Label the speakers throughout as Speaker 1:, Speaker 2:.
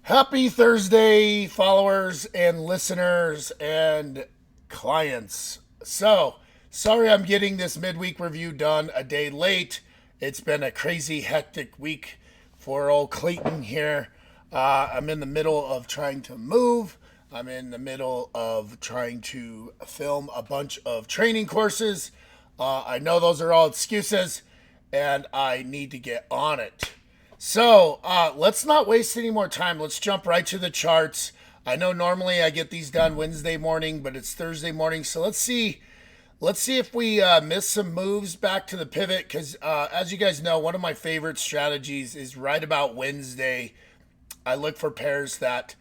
Speaker 1: Happy Thursday, followers and listeners and clients. Sorry I'm getting this midweek review done a day late. It's been a crazy, hectic week for old Clayton here. I'm in the middle of trying to move. I'm in the middle of trying to film a bunch of training courses. I know those are all excuses, and I need to get on it. Let's not waste any more time. Let's jump right to the charts. I know normally I get these done Wednesday morning, but it's Thursday morning. So let's see if we miss some moves back to the pivot. Because as you guys know, one of my favorite strategies is right about Wednesday. I look for pairs that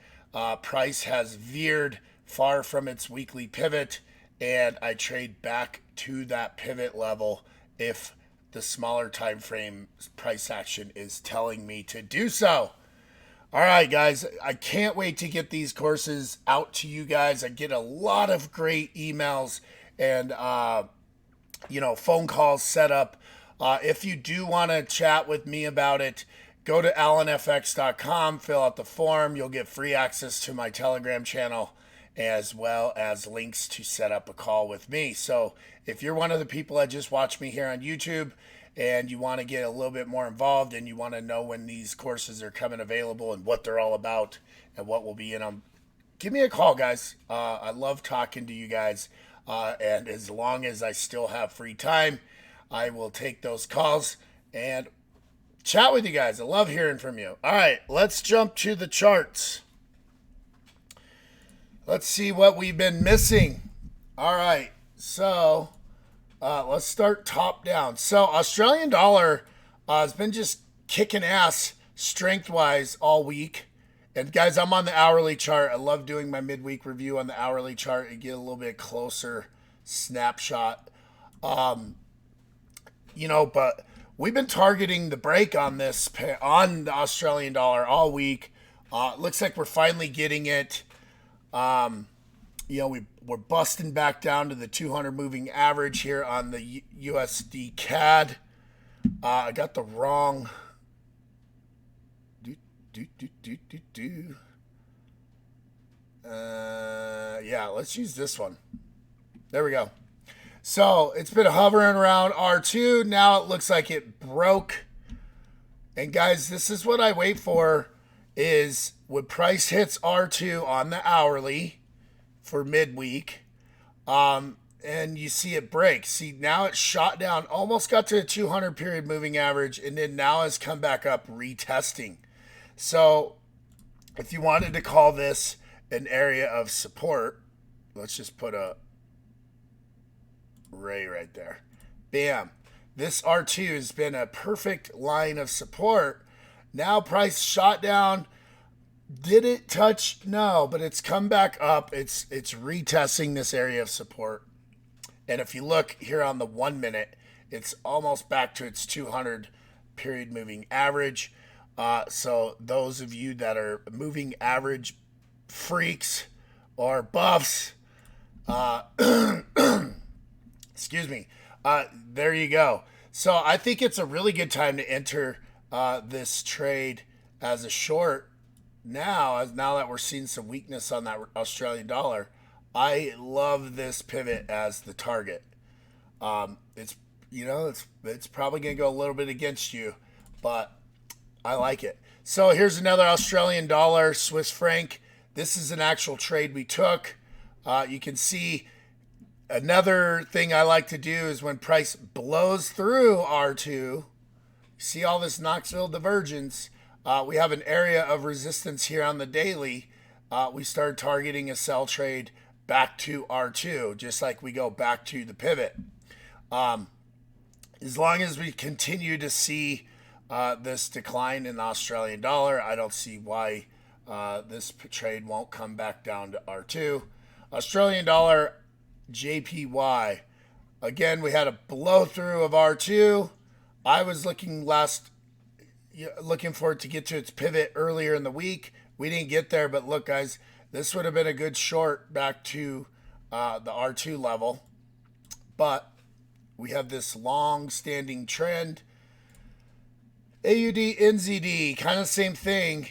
Speaker 1: price has veered far from its weekly pivot, and I trade back to that pivot level if the smaller time frame price action is telling me to do so. All right, guys, I can't wait to get these courses out to you guys. I get a lot of great emails and phone calls set up. If you do want to chat with me about it, go to allenfx.com, fill out the form. You'll get free access to my Telegram channel as well as links to set up a call with me. So if you're one of the people that just watch me here on YouTube and you want to get a little bit more involved and you want to know when these courses are coming available and what they're all about and what will be in them, give me a call, guys. I love talking to you guys. And as long as I still have free time, I will take those calls and chat with you guys. I love hearing from you. All right, let's jump to the charts. Let's see what we've been missing. All right, so let's start top down. So Australian dollar has been just kicking ass strength-wise all week. And guys, I'm on the hourly chart. I love doing my midweek review on the hourly chart and get a little bit closer snapshot. But we've been targeting the break on this on the Australian dollar all week. Looks like we're finally getting it. We're busting back down to the 200 moving average here on the USD CAD. I got the wrong. Let's use this one. There we go. So it's been hovering around R2. Now it looks like it broke. And guys, this is what I wait for is when price hits R2 on the hourly for midweek, and you see it break. See, now it's shot down, almost got to a 200 period moving average, and then now has come back up retesting. So if you wanted to call this an area of support, let's just put a ray right there. Bam. This R2 has been a perfect line of support. Now price shot down. Did it touch? No, but it's come back up. It's retesting this area of support. And if you look here on the 1 minute, it's almost back to its 200 period moving average. So those of you that are moving average freaks or buffs, excuse me, there you go. So I think it's a really good time to enter this trade as a short now that we're seeing some weakness on that Australian dollar. I love this pivot as the target. It's probably going to go a little bit against you, but I like it. So here's another Australian dollar, Swiss franc. This is an actual trade we took. You can see another thing I like to do is when price blows through R2, see all this Knoxville divergence. We have an area of resistance here on the daily. We start targeting a sell trade back to R2, just like we go back to the pivot. As long as we continue to see this decline in the Australian dollar, I don't see why this trade won't come back down to R2. Australian dollar, JPY. Again, we had a blow through of R2. I was looking for it to get to its pivot earlier in the week. We didn't get there, but look, guys, this would have been a good short back to the R2 level. But we have this long-standing trend. AUD, NZD, kind of same thing.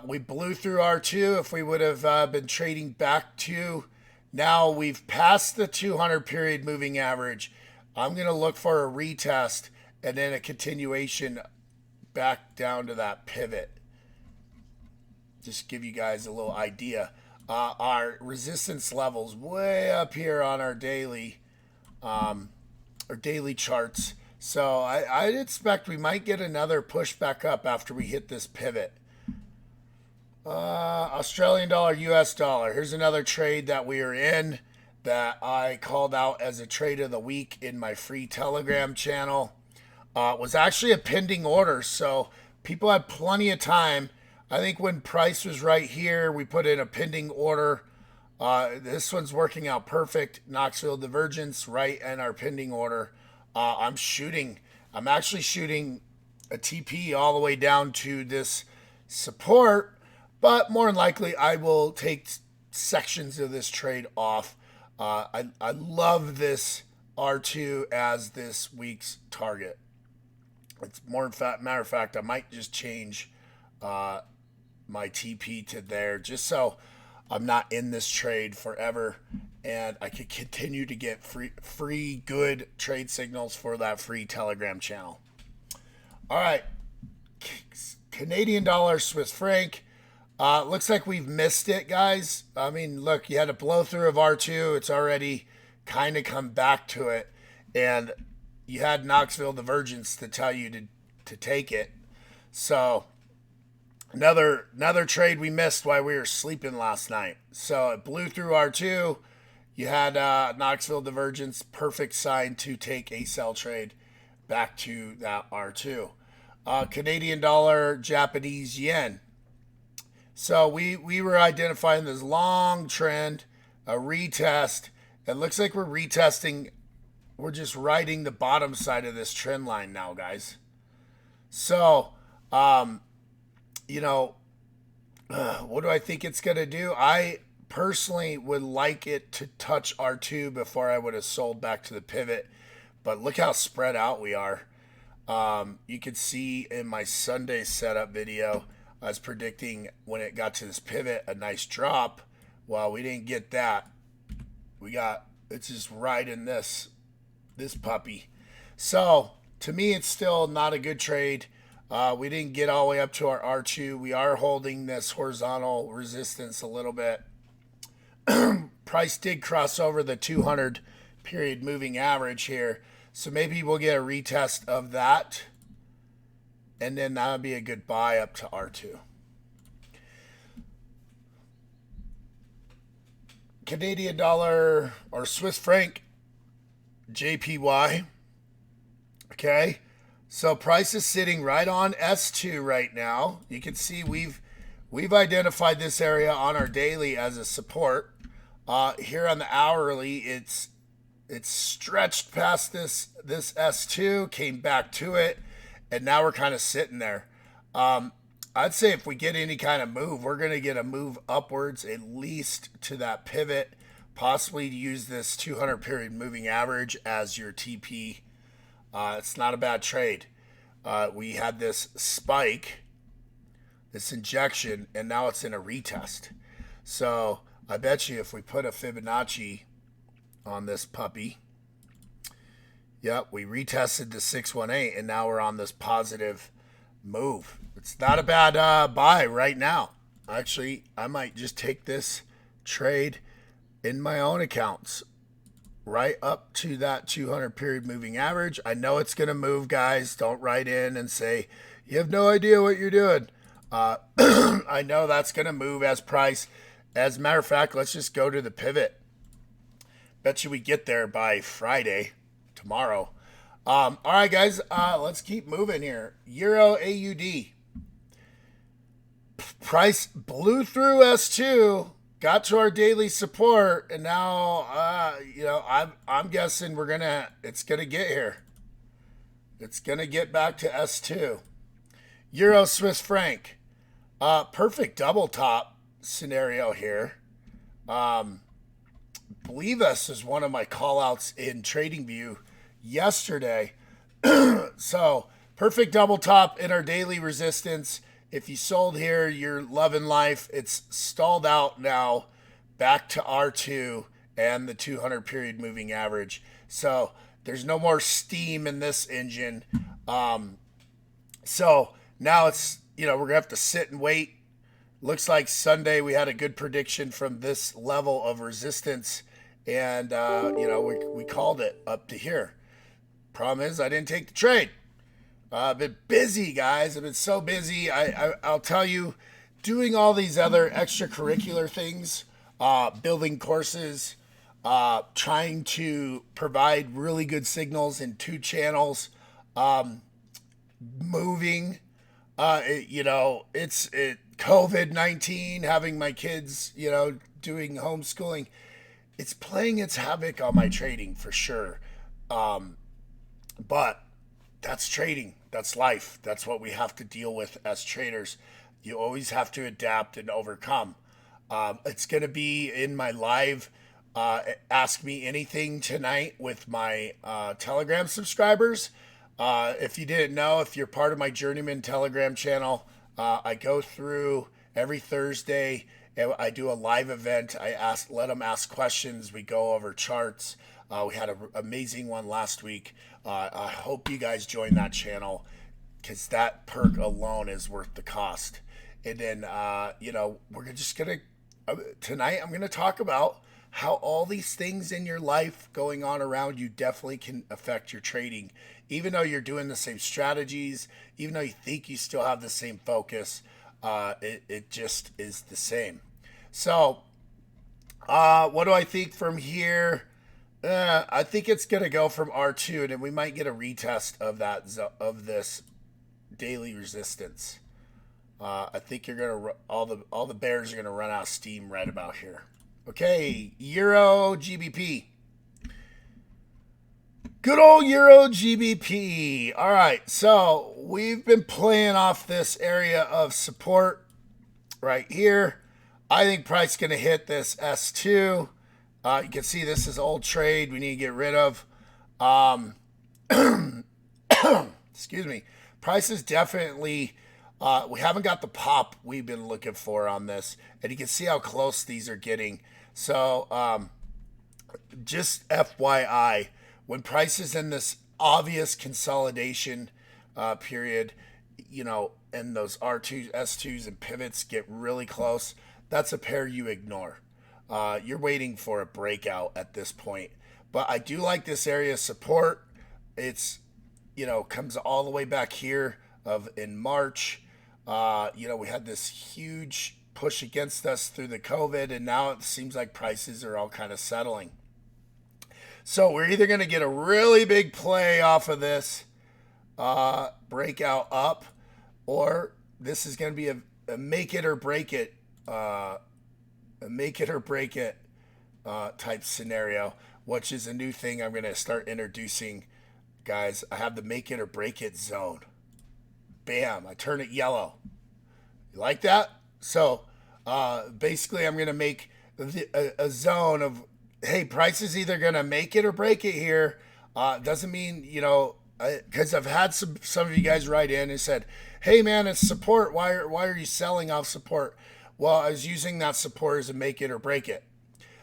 Speaker 1: We blew through R2. If we would have been trading back to, now we've passed the 200 period moving average. I'm going to look for a retest and then a continuation back down to that pivot. Just give you guys a little idea. Our resistance levels way up here on our daily charts. So I'd expect we might get another push back up after we hit this pivot. Australian dollar, US dollar. Here's another trade that we are in that I called out as a trade of the week in my free Telegram channel. It was actually a pending order, so people had plenty of time. I think when price was right here, we put in a pending order. This one's working out perfect. Knoxville divergence right in our pending order. I'm actually shooting a TP all the way down to this support. But more than likely, I will take sections of this trade off. I love this R2 as this week's target. It's matter of fact, I might just change my TP to there just so I'm not in this trade forever and I could continue to get free good trade signals for that free Telegram channel. All right, Canadian dollar, Swiss franc. Looks like we've missed it, guys. I mean, look, you had a blow through of R2. It's already kind of come back to it. And you had Knoxville divergence to tell you to take it. So another trade we missed while we were sleeping last night. So it blew through R2. You had Knoxville divergence. Perfect sign to take a sell trade back to that R2. Canadian dollar, Japanese yen. So we were identifying this long trend, a retest. It looks like we're retesting. We're just riding the bottom side of this trend line now, guys. So, what do I think it's going to do? I personally would like it to touch R2 before I would have sold back to the pivot. But look how spread out we are. You could see in my Sunday setup video, I was predicting when it got to this pivot, a nice drop. Well, we didn't get that. It's just right in this puppy. So, to me, it's still not a good trade. We didn't get all the way up to our R2. We are holding this horizontal resistance a little bit. Price did cross over the 200 period moving average here. So maybe we'll get a retest of that. And then that would be a good buy up to R2. Canadian dollar or Swiss franc, JPY. Okay. So price is sitting right on S2 right now. You can see we've identified this area on our daily as a support. Here on the hourly, it's stretched past this S2, came back to it. And now we're kind of sitting there. I'd say if we get any kind of move, we're going to get a move upwards, at least to that pivot, possibly to use this 200 period moving average as your TP. It's not a bad trade. We had this spike, this injection, and now it's in a retest. So I bet you if we put a Fibonacci on this puppy, yep, we retested the 618, and now we're on this positive move. It's not a bad buy right now. Actually, I might just take this trade in my own accounts right up to that 200 period moving average. I know it's going to move, guys. Don't write in and say, you have no idea what you're doing. I know that's going to move as price. As a matter of fact, let's just go to the pivot. Bet you we get there by Friday. Tomorrow. All right, guys, let's keep moving here. Euro AUD. Price blew through S2, got to our daily support, and now, I'm guessing it's gonna get here. It's gonna get back to S2. Euro Swiss franc. Perfect double top scenario here. Believe this is one of my call outs in TradingView yesterday. So perfect double top in our daily resistance. If you sold here, you're loving life. It's stalled out now back to R2 and the 200 period moving average. So there's no more steam in this engine. Um, so now it's, we're going to have to sit and wait. Looks like Sunday we had a good prediction from this level of resistance. And, we called it up to here. Problem is, I didn't take the trade. I've been busy, guys. I've been so busy. I'll tell you, doing all these other extracurricular things, building courses, trying to provide really good signals in 2 channels, moving. It's COVID-19, having my kids, doing homeschooling. It's playing its havoc on my trading for sure. But that's trading. That's life. That's what we have to deal with as traders. You always have to adapt and overcome. It's going to be in my live Ask Me Anything tonight with my Telegram subscribers. If you didn't know, if you're part of my Journeyman Telegram channel, I go through every Thursday and I do a live event. Let them ask questions. We go over charts. We had an amazing one last week. I hope you guys join that channel because that perk alone is worth the cost. And then, we're just going to, tonight I'm going to talk about how all these things in your life going on around you definitely can affect your trading. Even though you're doing the same strategies, even though you think you still have the same focus, it just is the same. So, what do I think from here? I think it's gonna go from R2, and then we might get a retest of this daily resistance. I think you're gonna all the bears are gonna run out of steam right about here. Okay, Euro GBP. Good old Euro GBP. All right, so we've been playing off this area of support right here. I think price going to hit this S2. You can see this is old trade we need to get rid of. Excuse me. Price is definitely, we haven't got the pop we've been looking for on this. And you can see how close these are getting. So just FYI, when price is in this obvious consolidation period, and those R2s, S2s, and pivots get really close, that's a pair you ignore. You're waiting for a breakout at this point. But I do like this area of support. It's, comes all the way back here in March. We had this huge push against us through the COVID, and now it seems like prices are all kind of settling. So we're either going to get a really big play off of this breakout up, or this is going to be a make it or break it, type scenario, which is a new thing I'm going to start introducing, guys. I have the make it or break it zone. Bam! I turn it yellow. You like that? So basically, I'm going to make a zone of, hey, price is either going to make it or break it here. Doesn't mean, because I've had some of you guys write in and said, hey, man, it's support. Why are you selling off support? Well, I was using that support as a make it or break it.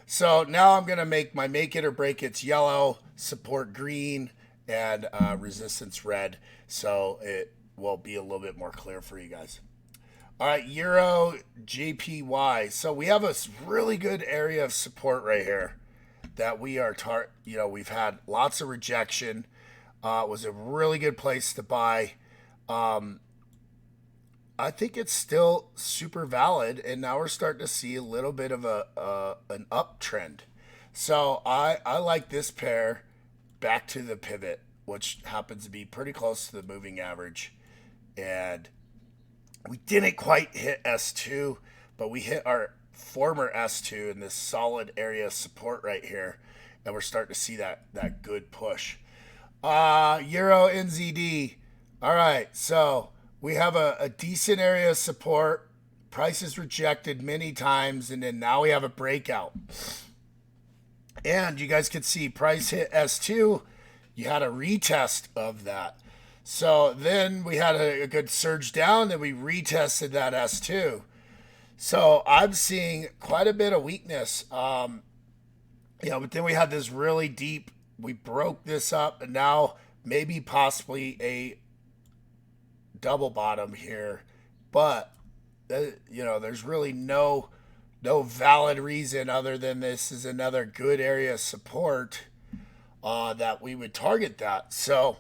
Speaker 1: So now I'm going to make my make it or break it's yellow, support green, and resistance red. So it will be a little bit more clear for you guys. All right, Euro JPY. So we have a really good area of support right here that we are, we've had lots of rejection. It was a really good place to buy. I think it's still super valid, and now we're starting to see a little bit of an uptrend. So I like this pair back to the pivot, which happens to be pretty close to the moving average. And we didn't quite hit S2, but we hit our former S2 in this solid area of support right here, and we're starting to see that good push. Euro NZD. All right, so we have a decent area of support. Price is rejected many times, and then now we have a breakout. And you guys can see price hit S2. You had a retest of that. So then we had a good surge down, then we retested that S2. So I'm seeing quite a bit of weakness. But then we had this really deep, we broke this up, and now maybe possibly a double bottom here. But, there's really no valid reason other than this is another good area of support that we would target that. So,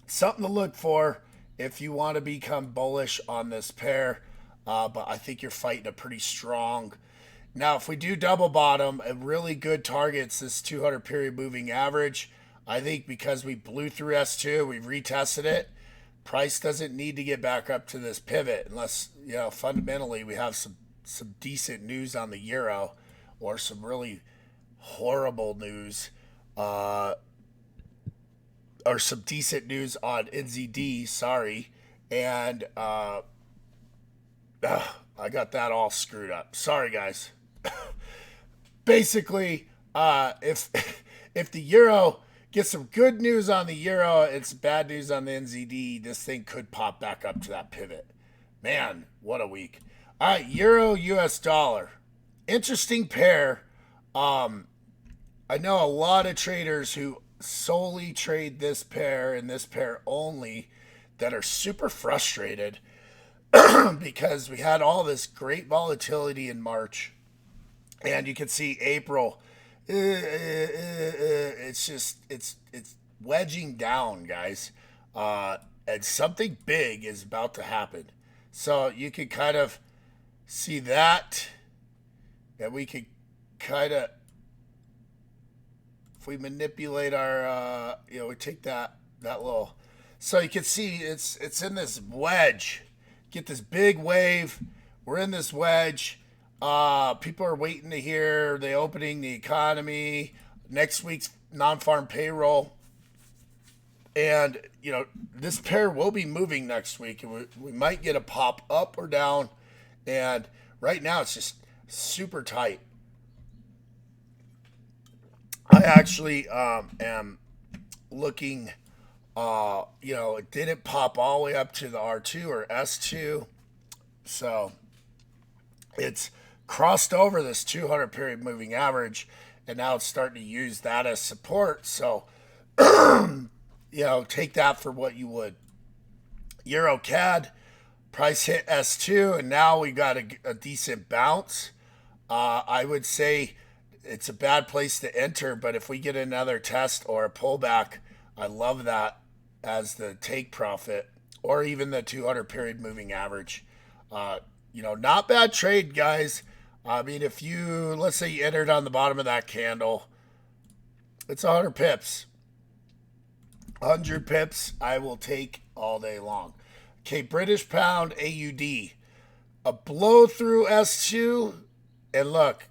Speaker 1: something to look for if you want to become bullish on this pair. But I think you're fighting a pretty strong. Now, if we do double bottom, a really good target's this 200 period moving average. I think because we blew through S2, we've retested it. Price doesn't need to get back up to this pivot unless, fundamentally we have some decent news on the euro or some really horrible news or some decent news on NZD, sorry. And I got that all screwed up. Sorry, guys. Basically, if if the euro gets some good news on the euro, it's bad news on the NZD, this thing could pop back up to that pivot. Man, what a week. All right, euro US dollar. Interesting pair. I know a lot of traders who solely trade this pair and this pair only that are super frustrated because we had all this great volatility in March, and you can see April. It's just it's wedging down, guys, and something big is about to happen. So you can kind of see that, and we can kind of, if we manipulate our, we take that little, so you can see it's in this wedge. Get this big wave. We're in this wedge. People are waiting to hear the opening, the economy, next week's non-farm payroll. And, this pair will be moving next week. And we might get a pop up or down. And right now it's just super tight. I actually am looking, it didn't pop all the way up to the R2 or S2. So it's crossed over this 200 period moving average, and now it's starting to use that as support. So, take that for what you would. Euro CAD price hit S2, and now we got a decent bounce. I would say it's a bad place to enter, but if we get another test or a pullback, I love that as the take profit, or even the 200 period moving average. Not bad trade, guys. I mean, if let's say you entered on the bottom of that candle, it's 100 pips. 100 pips I will take all day long. Okay, British pound AUD. A blow through S2, and look,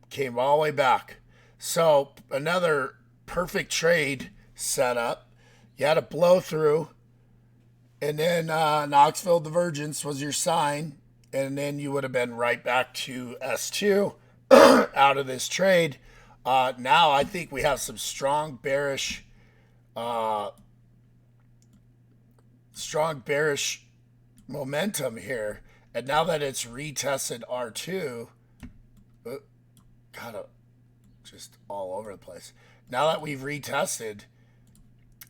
Speaker 1: came all the way back. So another perfect trade setup. You had a blow through, and then Knoxville divergence was your sign, and then you would have been right back to S2 out of this trade. Now I think we have some strong bearish momentum here. And now that it's retested R2, just all over the place. Now that we've retested,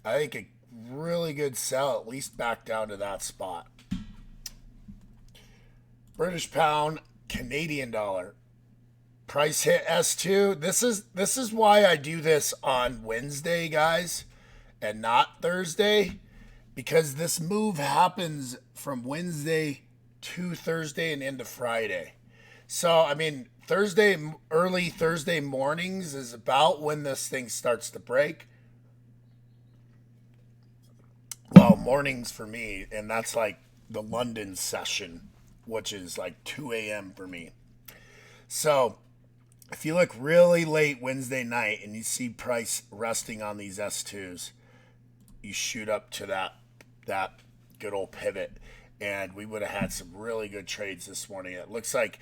Speaker 1: I think a really good sell, at least back down to that spot. British pound, Canadian dollar. Price hit S2. This is why I do this on Wednesday, guys, and not Thursday, because this move happens from Wednesday to Thursday and into Friday. So, I mean, early Thursday mornings is about when this thing starts to break. Well, mornings for me, and that's like the London session, which is like 2 a.m. for me. So, if you look really late Wednesday night and you see price resting on these S2s, you shoot up to that good old pivot, and we would have had some really good trades this morning. It looks like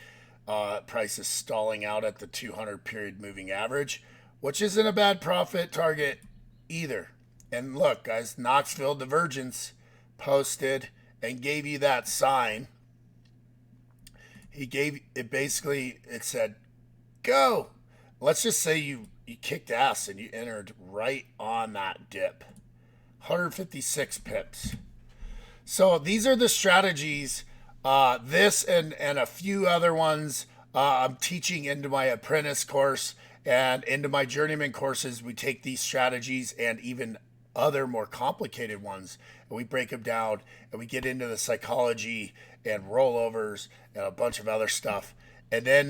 Speaker 1: price is stalling out at the 200 period moving average, which isn't a bad profit target either. And look, guys, Knoxville Divergence posted and gave you that sign. He gave it basically, it said, go. Let's just say you kicked ass and you entered right on that dip. 156 pips. So these are the strategies, this and a few other ones I'm teaching into my apprentice course and into my journeyman courses. We take these strategies and even other more complicated ones and we break them down and we get into the psychology and rollovers and a bunch of other stuff. And then,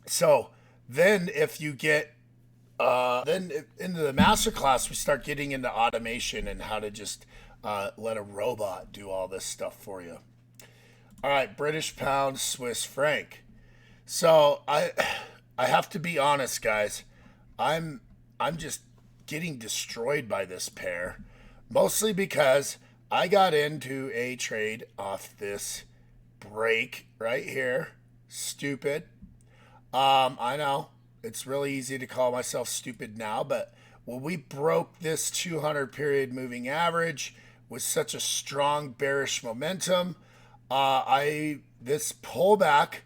Speaker 1: so then if you get then into the master class, we start getting into automation and how to just let a robot do all this stuff for you. All right, British pound, Swiss franc. So I have to be honest, guys. I'm just getting destroyed by this pair, mostly because I got into a trade off this break right here. Stupid. I know it's really easy to call myself stupid now, but when we broke this 200 period moving average with such a strong bearish momentum, this pullback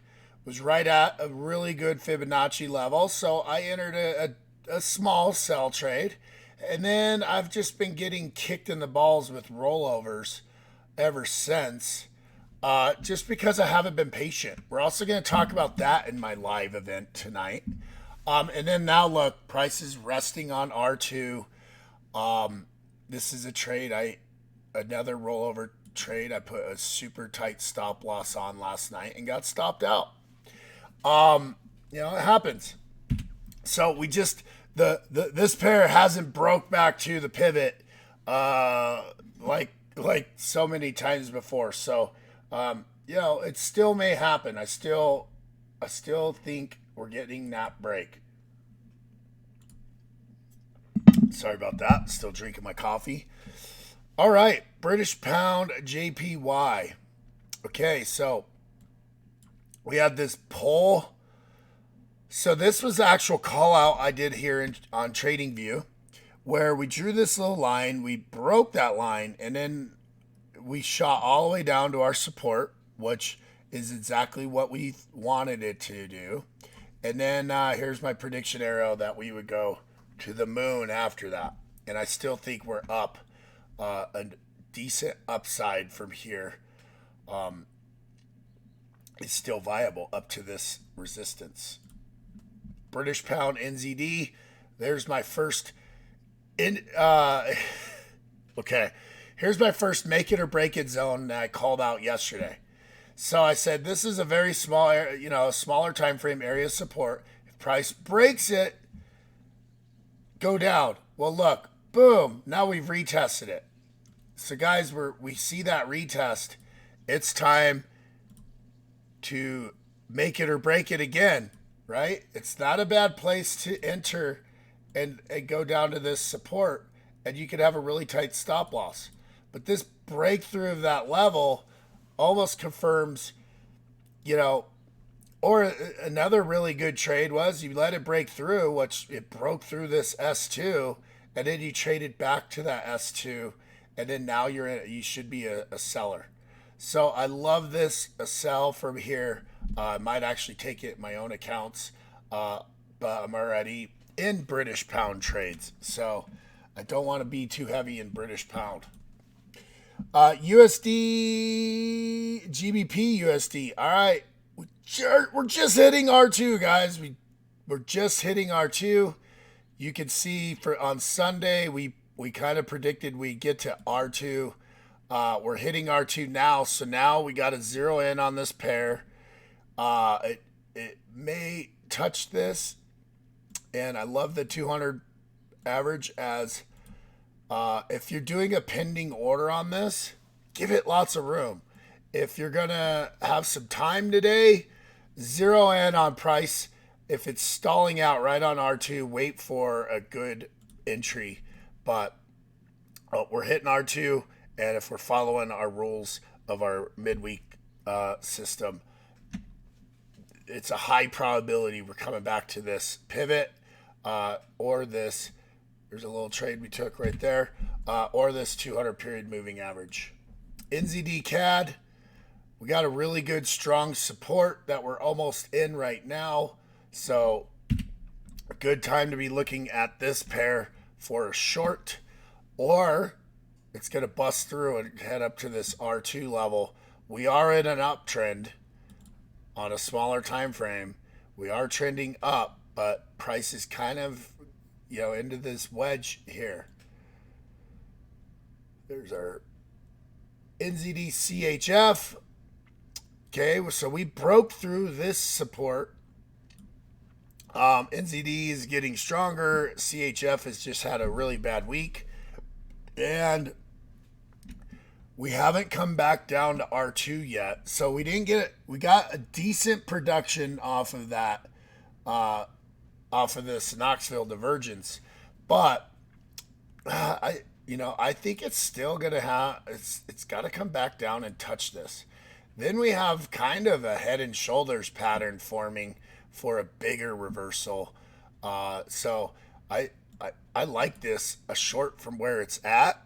Speaker 1: was right at a really good Fibonacci level, so I entered a small sell trade, and then I've just been getting kicked in the balls with rollovers ever since. Just because I haven't been patient. We're also going to talk about that in my live event tonight. And then now look, price is resting on R2. This is a trade. Another rollover trade. I put a super tight stop loss on last night and got stopped out. It happens. So we just this pair hasn't broke back to the pivot like so many times before. So it still may happen. I still think we're getting that break. Sorry about that. Still drinking my coffee. All right, British pound JPY. Okay, so we had this pull. So this was the actual call out I did here on TradingView, where we drew this little line, we broke that line, and then we shot all the way down to our support, which is exactly what we wanted it to do. And then here's my prediction arrow that we would go to the moon after that. And I still think we're up a decent upside from here. It's still viable up to this resistance. British pound NZD. There's my first okay. Here's my first make it or break it zone that I called out yesterday. So I said this is a very small, smaller time frame area of support. If price breaks it, go down. Well, look, boom. Now we've retested it. So guys, we see that retest. It's time to make it or break it again, right? It's not a bad place to enter and go down to this support, and you could have a really tight stop loss. But this breakthrough of that level almost confirms, or another really good trade was you let it break through, which it broke through this S2, and then you traded back to that S2, and then now you should be a seller. So I love this, a sell from here. I might actually take it in my own accounts, but I'm already in British pound trades, so I don't want to be too heavy in British pound. USD, GBP USD. All right, we're just hitting R2, guys. We're just hitting R2. You can see on Sunday we kind of predicted we'd get to R2. We're hitting R2 now, so now we got to zero in on this pair. It may touch this, and I love the 200 average as if you're doing a pending order on this, give it lots of room. If you're going to have some time today, zero in on price. If it's stalling out right on R2, wait for a good entry. But we're hitting R2, and if we're following our rules of our midweek system, it's a high probability we're coming back to this pivot or this There's a little trade we took right there. Or this 200 period moving average. NZD CAD, we got a really good strong support that we're almost in right now. So a good time to be looking at this pair for a short, or it's going to bust through and head up to this R2 level. We are in an uptrend on a smaller time frame. We are trending up, but price is kind of, into this wedge here. There's our NZD CHF. Okay, so we broke through this support. NZD is getting stronger. CHF has just had a really bad week. And we haven't come back down to R2 yet. So we didn't get it. We got a decent production off of that, off of this Knoxville divergence. But I think it's still going to have, it's got to come back down and touch this. Then we have kind of a head and shoulders pattern forming for a bigger reversal. So I like this a short from where it's at.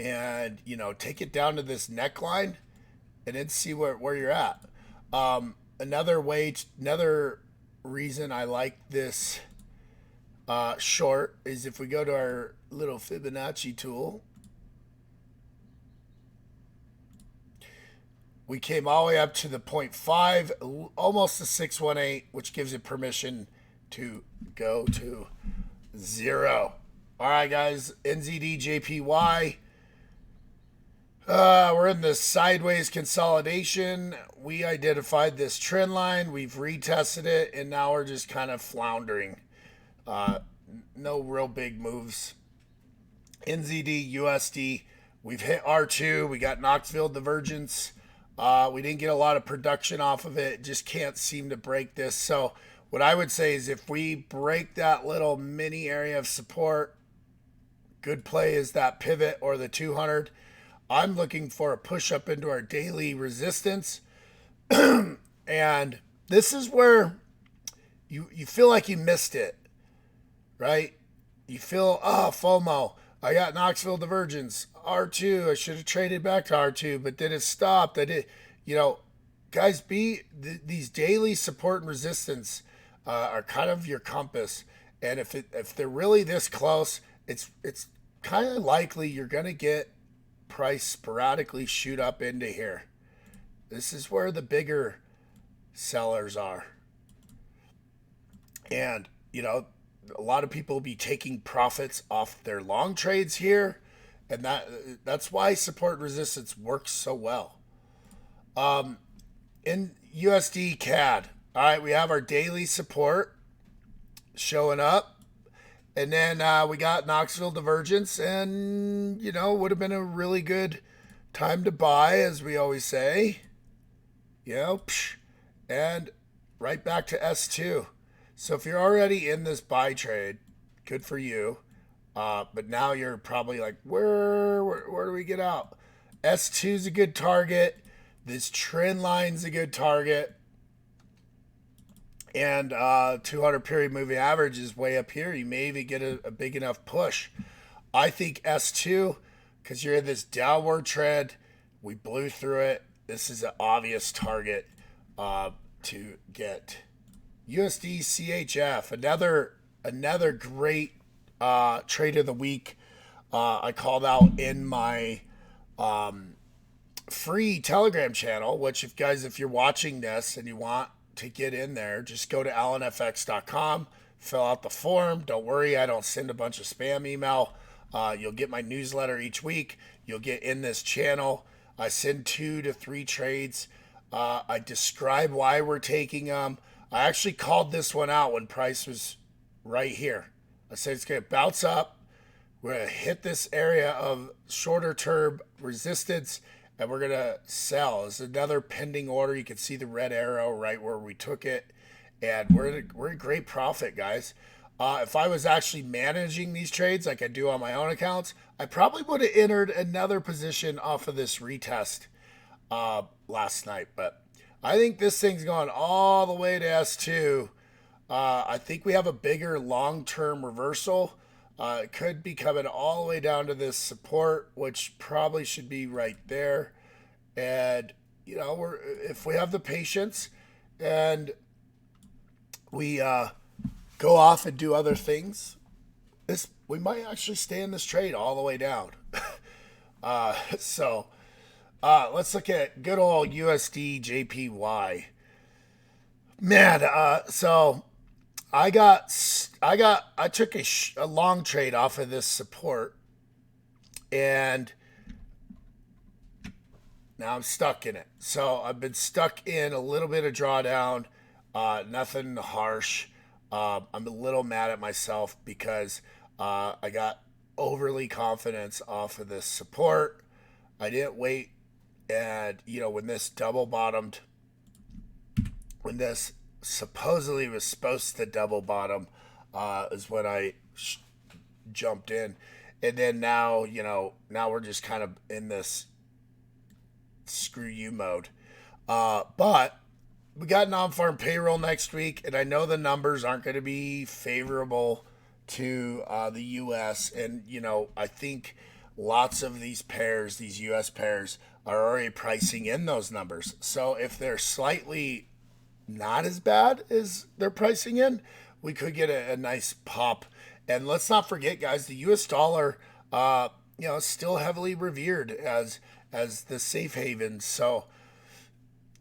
Speaker 1: And, take it down to this neckline and then see where you're at. Another reason I like this short is if we go to our little Fibonacci tool, we came all the way up to the 0.5, almost the 618, which gives it permission to go to 0. All right, guys, NZD JPY. We're in the sideways consolidation. We identified this trend line. We've retested it, and now we're just kind of floundering. No real big moves. NZD, USD, we've hit R2. We got Knoxville divergence. We didn't get a lot of production off of it. Just can't seem to break this. So what I would say is if we break that little mini area of support, good play is that pivot or the 200. I'm looking for a push up into our daily resistance. And this is where you feel like you missed it, right? You feel, FOMO. I got Knoxville divergence, R2. I should have traded back to R2, but then it stopped. Guys, these daily support and resistance are kind of your compass. And if they're really this close, it's kind of likely you're going to get price sporadically shoot up into here. This is where the bigger sellers are. And, a lot of people will be taking profits off their long trades here. And that's why support and resistance works so well. In USD CAD, all right, we have our daily support showing up. And then we got Knoxville divergence, and, would have been a really good time to buy, as we always say. And right back to S2. So if you're already in this buy trade, good for you. But now you're probably like, where do we get out? S2 is a good target. This trend line's a good target. And 200 period moving average is way up here. You may even get a big enough push. I think S2, because you're in this downward trend, we blew through it. This is an obvious target to get. USD CHF, another great trade of the week. I called out in my free Telegram channel, which if you're watching this and you want to get in there, just go to allenfx.com, fill out the form. Don't worry, I don't send a bunch of spam email. You'll get my newsletter each week. You'll get in this channel. I send 2 to 3 trades. I describe why we're taking them. I actually called this one out when price was right here. I said it's going to bounce up. We're going to hit this area of shorter term resistance, and we're going to sell. It's another pending order. You can see the red arrow right where we took it. And we're in great profit, guys. If I was actually managing these trades like I do on my own accounts, I probably would have entered another position off of this retest last night. But I think this thing's going all the way to S2. I think we have a bigger long-term reversal. It could be coming all the way down to this support, which probably should be right there. And if we have the patience and we go off and do other things, this we might actually stay in this trade all the way down. So let's look at good old USD JPY. Man, so I took a long trade off of this support, and now I'm stuck in it. So I've been stuck in a little bit of drawdown, nothing harsh. I'm a little mad at myself because I got overly confidence off of this support. I didn't wait, and when this double bottomed, when this supposedly was supposed to double bottom, is when I jumped in, and then now we're just kind of in this screw you mode. But we got non-farm payroll next week, and I know the numbers aren't going to be favorable to the U.S. And I think lots of these pairs, these U.S. pairs, are already pricing in those numbers. So if they're slightly not as bad as they're pricing in, we could get a nice pop. And let's not forget, guys, the U.S. dollar, is still heavily revered as the safe haven. So,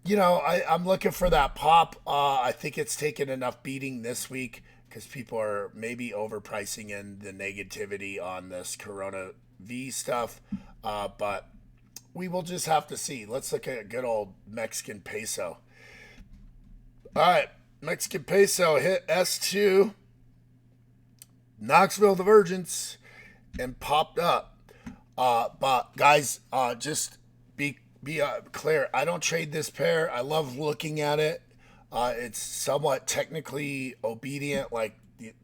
Speaker 1: I'm looking for that pop. I think it's taken enough beating this week because people are maybe overpricing in the negativity on this Corona V stuff. But we will just have to see. Let's look at good old Mexican peso. All right, Mexican peso hit S2, Knoxville divergence, and popped up. But guys, just be clear. I don't trade this pair. I love looking at it. It's somewhat technically obedient, like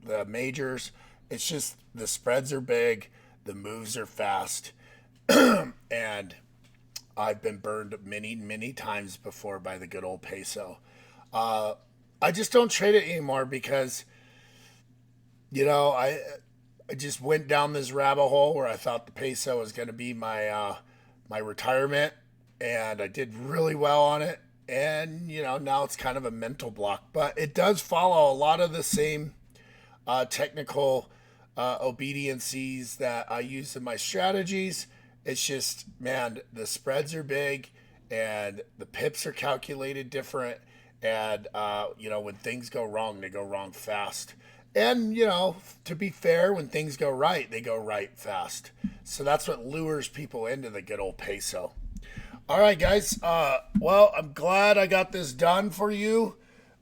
Speaker 1: the majors. It's just the spreads are big, the moves are fast, and I've been burned many times before by the good old peso. I just don't trade it anymore because, I just went down this rabbit hole where I thought the peso was going to be my retirement, and I did really well on it. And now it's kind of a mental block, but it does follow a lot of the same technical obediencies that I use in my strategies. It's just, man, the spreads are big, and the pips are calculated different. And, when things go wrong, they go wrong fast. And, to be fair, when things go right, they go right fast. So that's what lures people into the good old peso. All right, guys. Well, I'm glad I got this done for you.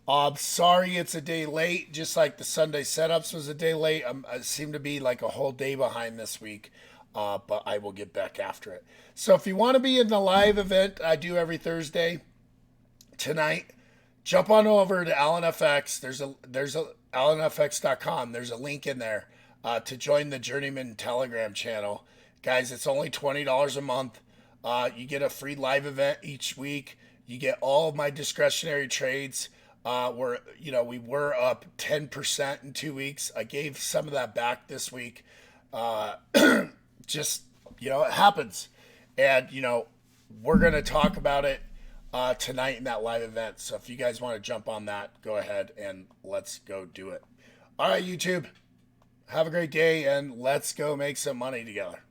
Speaker 1: I'm sorry it's a day late, just like the Sunday setups was a day late. I seem to be like a whole day behind this week, but I will get back after it. So if you want to be in the live event I do every Thursday tonight, jump on over to AlanFX. There's a AlanFX.com. There's a link in there to join the Journeyman Telegram channel. Guys, it's only $20 a month. You get a free live event each week. You get all of my discretionary trades. We were up 10% in 2 weeks. I gave some of that back this week. Just, it happens. And, we're going to talk about it tonight in that live event. So if you guys want to jump on that, go ahead and let's go do it. All right, YouTube. Have a great day, and let's go make some money together.